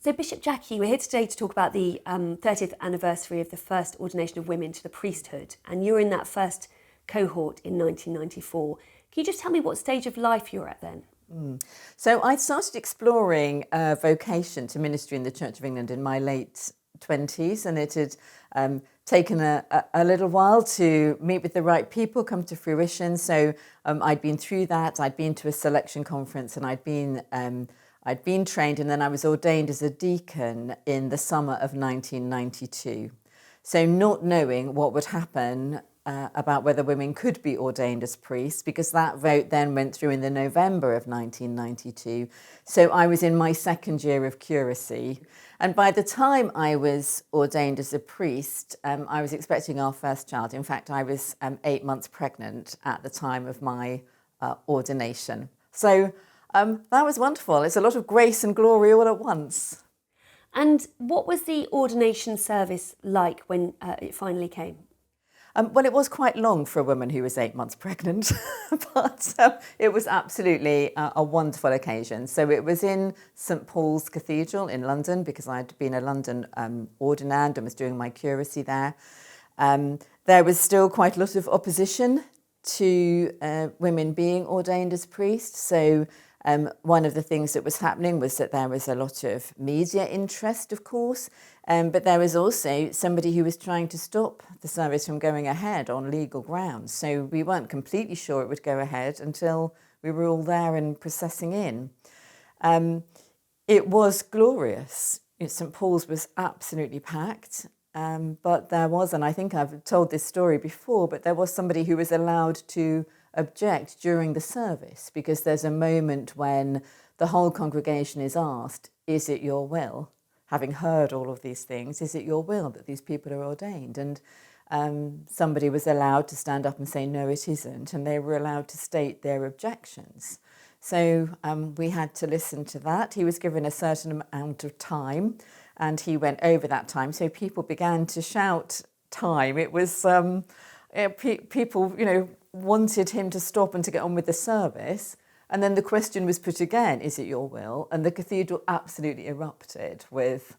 So Bishop Jackie, we're here today to talk about the 30th anniversary of the first ordination of women to the priesthood, and you were in that first cohort in 1994. Can you just tell me what stage of life you were at then? So I started exploring vocation to ministry in the Church of England in my late 20s, and it had taken a little while to meet with the right people, come to fruition. So I'd been through that. I'd been to a selection conference, and I'd been trained, and then I was ordained as a deacon in the summer of 1992. So not knowing what would happen about whether women could be ordained as priests, because that vote then went through in the November of 1992. So I was in my second year of curacy. And by the time I was ordained as a priest, I was expecting our first child. In fact, I was 8 months pregnant at the time of my ordination. So that was wonderful. It's a lot of grace and glory all at once. And what was the ordination service like when it finally came? Well, it was quite long for a woman who was 8 months pregnant, but it was absolutely a wonderful occasion. So it was in St Paul's Cathedral in London, because I'd been a London ordinand and was doing my curacy there. There was still quite a lot of opposition to women being ordained as priests. So one of the things that was happening was that there was a lot of media interest, of course, but there was also somebody who was trying to stop the service from going ahead on legal grounds. So we weren't completely sure it would go ahead until we were all there and processing in. It was glorious. St Paul's was absolutely packed, but there was, and I think I've told this story before, but there was somebody who was allowed to object during the service, because there's a moment when the whole congregation is asked, is it your will? Having heard all of these things, is it your will that these people are ordained? And somebody was allowed to stand up and say, no, it isn't. And they were allowed to state their objections. So we had to listen to that. He was given a certain amount of time, and he went over that time. So people began to shout time. It was people, wanted him to stop and to get on with the service. And then the question was put again, is it your will? And the cathedral absolutely erupted with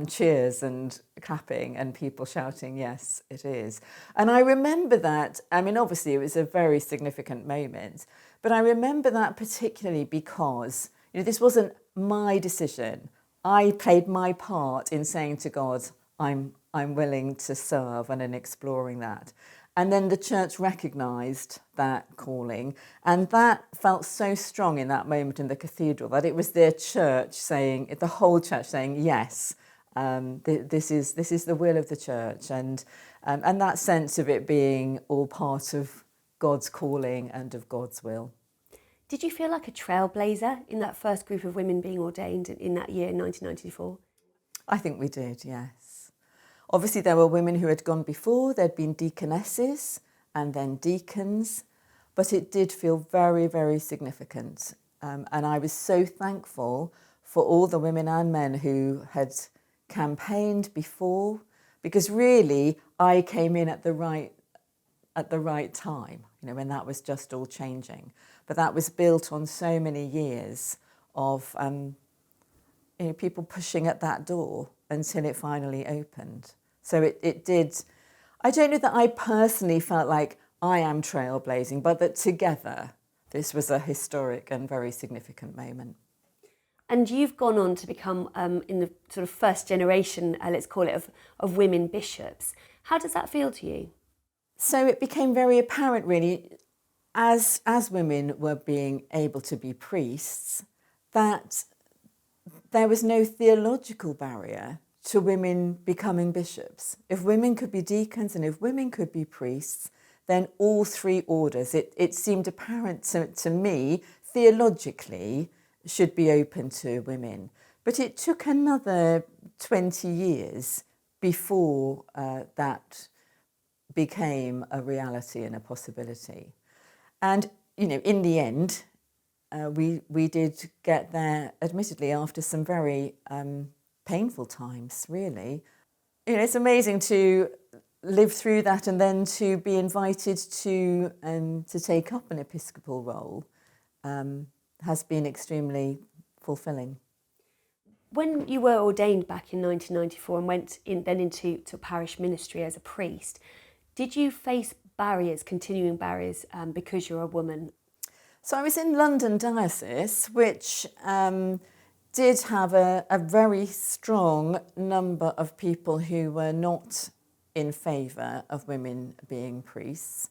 cheers and clapping and people shouting, yes, it is. And I remember that, obviously it was a very significant moment, but I remember that particularly because, this wasn't my decision. I played my part in saying to God, I'm willing to serve, and in exploring that. And then the church recognised that calling, and that felt so strong in that moment in the cathedral that it was their church saying, the whole church saying, yes, this is the will of the church, and that sense of it being all part of God's calling and of God's will. Did you feel like a trailblazer in that first group of women being ordained in that year, 1994? I think we did, yes. Obviously, there were women who had gone before. There'd been deaconesses and then deacons, but it did feel very, very significant. And I was so thankful for all the women and men who had campaigned before, because really I came in at the right time, when that was just all changing. But that was built on so many years of people pushing at that door until it finally opened. So it did. I don't know that I personally felt like I am trailblazing, but that together this was a historic and very significant moment. And you've gone on to become, in the sort of first generation, let's call it, of women bishops. How does that feel to you? So it became very apparent, really, as women were being able to be priests, that there was no theological barrier to women becoming bishops. If women could be deacons and if women could be priests, then all three orders, it seemed apparent to me, theologically, should be open to women. But it took another 20 years before that became a reality and a possibility. And, in the end, we did get there, admittedly, after some very painful times, really. It's amazing to live through that and then to be invited to take up an episcopal role has been extremely fulfilling. When you were ordained back in 1994 and went then into parish ministry as a priest, did you face barriers, continuing barriers, because you're a woman? So I was in London Diocese, which did have a very strong number of people who were not in favour of women being priests.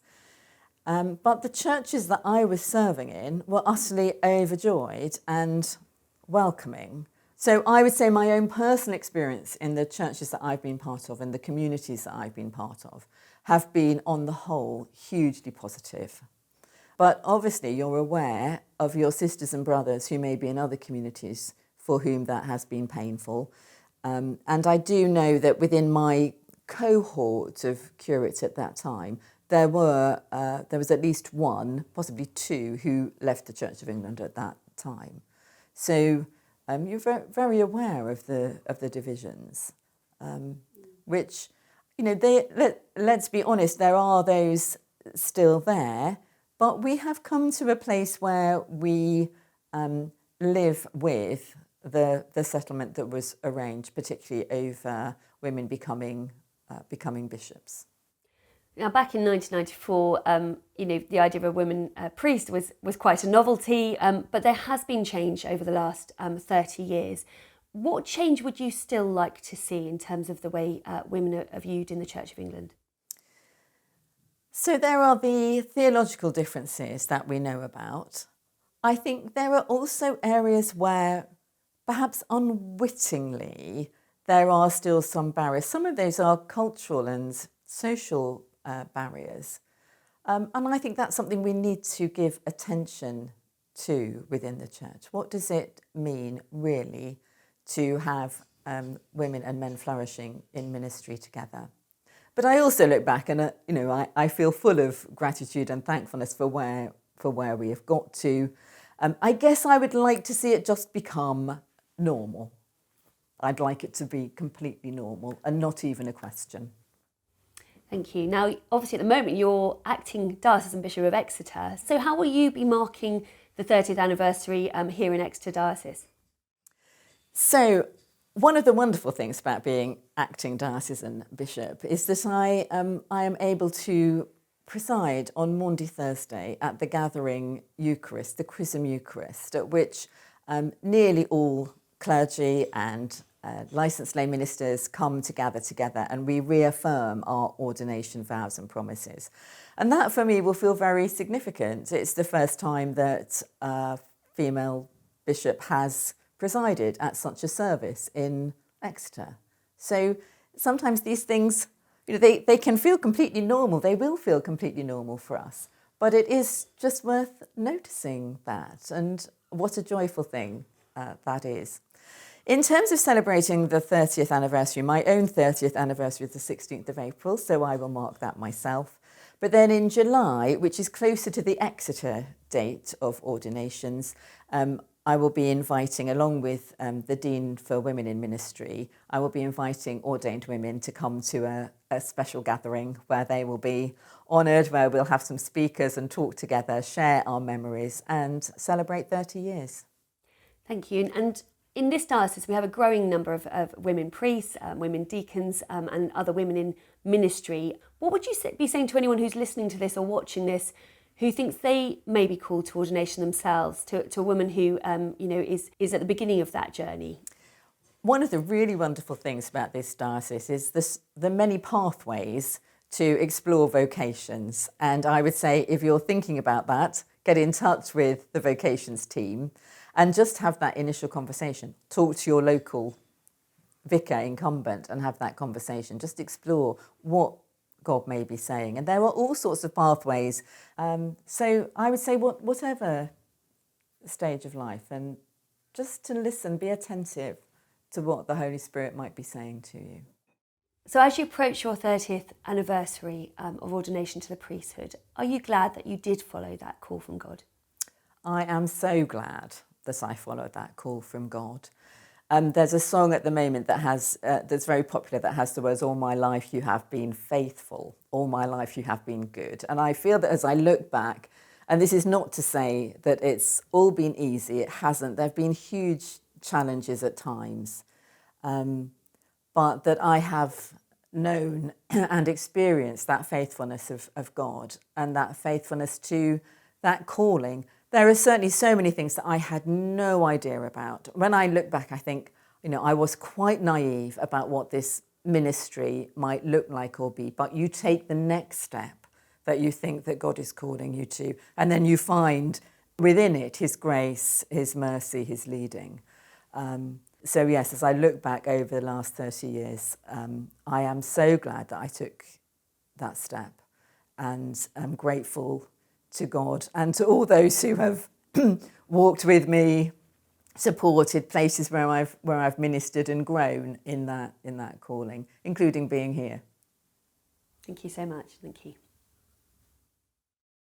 But the churches that I was serving in were utterly overjoyed and welcoming. So I would say my own personal experience in the churches that I've been part of and the communities that I've been part of have been, on the whole, hugely positive. But obviously you're aware of your sisters and brothers who may be in other communities for whom that has been painful. And I do know that within my cohort of curates at that time, there was at least one, possibly two, who left the Church of England at that time. So you're very, very aware of the divisions, which, let's be honest, there are those still there, but we have come to a place where we live with the settlement that was arranged, particularly over women becoming bishops. Now, back in 1994, the idea of a woman priest was quite a novelty, but there has been change over the last 30 years. What change would you still like to see in terms of the way women are viewed in the Church of England? So there are the theological differences that we know about. I think there are also areas where, perhaps unwittingly, there are still some barriers. Some of those are cultural and social barriers. And I think that's something we need to give attention to within the church. What does it mean, really, to have women and men flourishing in ministry together? But I also look back and, I feel full of gratitude and thankfulness for where we have got to. I guess I would like to see it just become normal. I'd like it to be completely normal and not even a question. Thank you. Now, obviously, at the moment, you're acting Diocesan Bishop of Exeter. So how will you be marking the 30th anniversary here in Exeter Diocese? So one of the wonderful things about being acting Diocesan Bishop is that I am able to preside on Maundy Thursday at the gathering Eucharist, the Chrism Eucharist, at which nearly all clergy and licensed lay ministers come to gather together and we reaffirm our ordination vows and promises. And that for me will feel very significant. It's the first time that a female bishop has presided at such a service in Exeter. So sometimes these things, they can feel completely normal. They will feel completely normal for us. But it is just worth noticing that, and what a joyful thing that is. In terms of celebrating the 30th anniversary, my own 30th anniversary is the 16th of April, so I will mark that myself. But then in July, which is closer to the Exeter date of ordinations, I will be inviting, along with the Dean for Women in Ministry, I will be inviting ordained women to come to a special gathering where they will be honoured, where we'll have some speakers and talk together, share our memories and celebrate 30 years. Thank you. And in this diocese, we have a growing number of women priests, women deacons and other women in ministry. What would you be saying to anyone who's listening to this or watching this who thinks they may be called to ordination themselves, to a woman who is at the beginning of that journey? One of the really wonderful things about this diocese is the many pathways to explore vocations. And I would say if you're thinking about that, get in touch with the vocations team and just have that initial conversation. Talk to your local vicar incumbent and have that conversation. Just explore what God may be saying. And there are all sorts of pathways. So I would say whatever stage of life, and just to listen, be attentive to what the Holy Spirit might be saying to you. So as you approach your 30th anniversary of ordination to the priesthood, are you glad that you did follow that call from God? I am so glad that I followed that call from God. There's a song at the moment that that's very popular that has the words, "All my life you have been faithful, all my life you have been good." And I feel that as I look back, and this is not to say that it's all been easy, it hasn't. There have been huge challenges at times, but that I have known and experienced that faithfulness of God and that faithfulness to that calling. There are certainly so many things that I had no idea about. When I look back, I think, I was quite naive about what this ministry might look like or be, but you take the next step that you think that God is calling you to, and then you find within it His grace, His mercy, His leading. So yes, as I look back over the last 30 years, I am so glad that I took that step, and I'm grateful to God and to all those who have walked with me, supported places where I've ministered and grown in that calling, including being here. Thank you so much. Thank you.